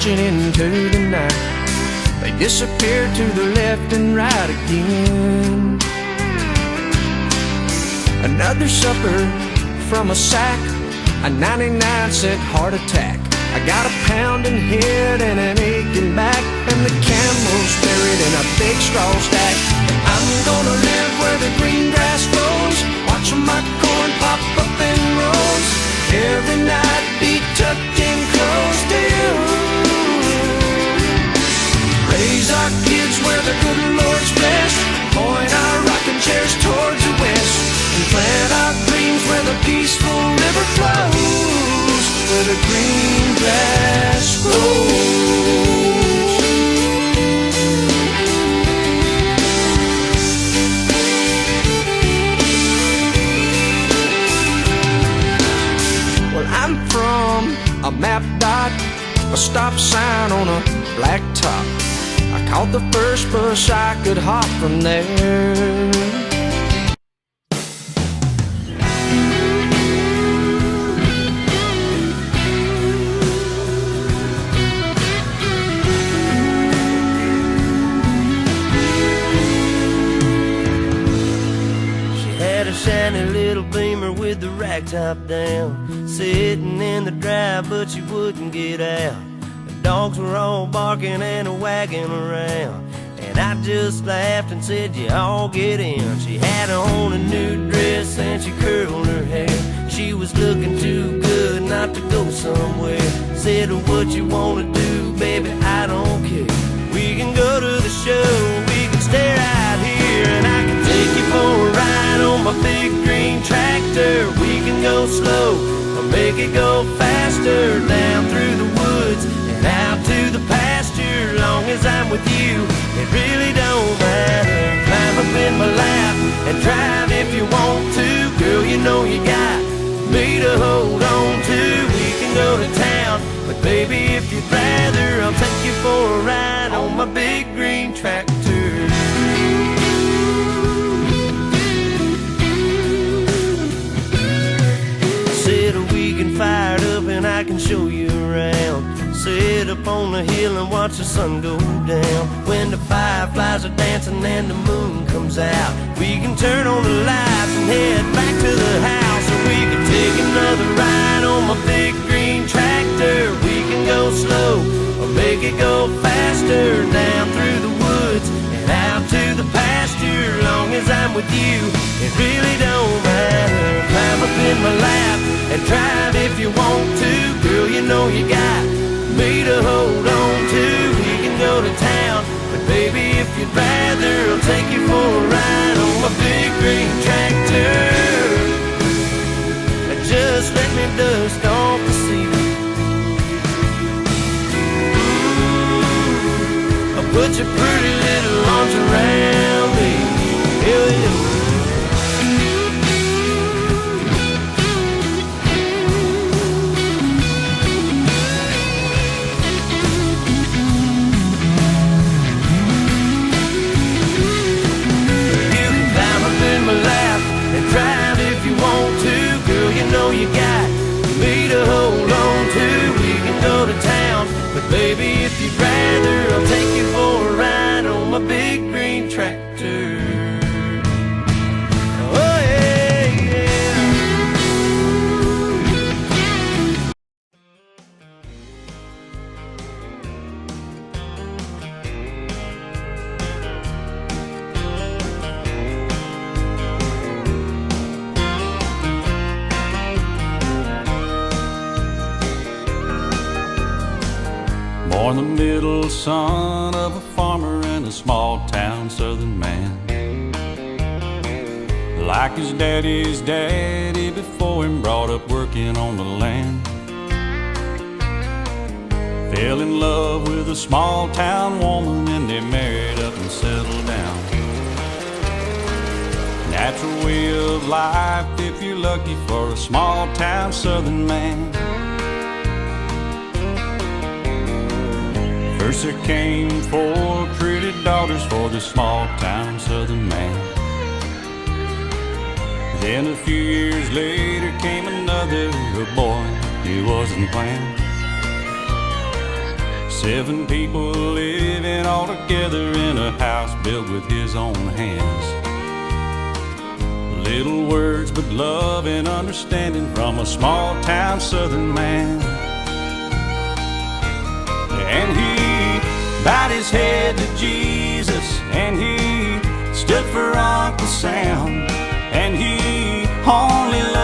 marching into the night. They disappear to the left and right again. Another supper from a sack, a 99-cent heart attack. I got a pounding head and an aching back, and the camel's buried in a big straw stack. I'm gonna live where the green grass grows, watching my corn pop up in rows. Every night be tucked in close to you. Raise our kids where the good Lord's blessed, point our rocking chairs towards the west, and plant our dreams where the peaceful river flows, where the green grass grows. Well, I'm from a map dot, a stop sign on a black top. I caught the first bus I could hop from there. Shiny little Beamer with the rag top down, sitting in the drive but she wouldn't get out. The dogs were all barking and wagging around, and I just laughed and said, you all get in. She had on a new dress and she curled her hair. She was looking too good not to go somewhere. Said, what you wanna do, baby, I don't care. We can go to the show, we can stay right here, and I can take you for a ride on my big green tractor. We can go slow or make it go faster, down through the woods and out to the pasture. Long as I'm with you, it really don't matter. Climb up in my lap and drive if you want to. Girl, you know you got me to hold on to. We can go to town, but baby, if you'd rather, I'll take you for a ride on my big green tractor. Fired up and I can show you around. Sit up on the hill and watch the sun go down. When the fireflies are dancing and the moon comes out, we can turn on the lights and head back to the house. Or we can take another ride on my big green tractor. We can go slow or make it go faster, down through the woods and out to the pasture. Long as I'm with you, it really don't matter. Climb up in my lap and drive if you want to. Girl, you know you got me to hold on to. We can go to town, but baby, if you'd rather, I'll take you for a ride on my big green tractor. Just let me dust off the seat. I'll put your pretty little arms around me. Hell yeah. Drive if you want to, girl, you know you got me to hold on to. We can go to town, but baby, if you'd rather, I'll take you for a ride on my big green tractor. Oh yeah, yeah. Born the middle son of a farmer in a small town southern man. Like his daddy's daddy before him, brought up working on the land. Fell in love with a small town woman and they married up and settled down. Natural way of life if you're lucky for a small town southern man. First there came 4 pretty daughters for this small town southern man. Then a few years later came another boy, he wasn't planned. 7 people living all together in a house built with his own hands. Little words, but love and understanding from a small town southern man. And he bowed his head to Jesus, and he stood for Uncle Sam, and he only loved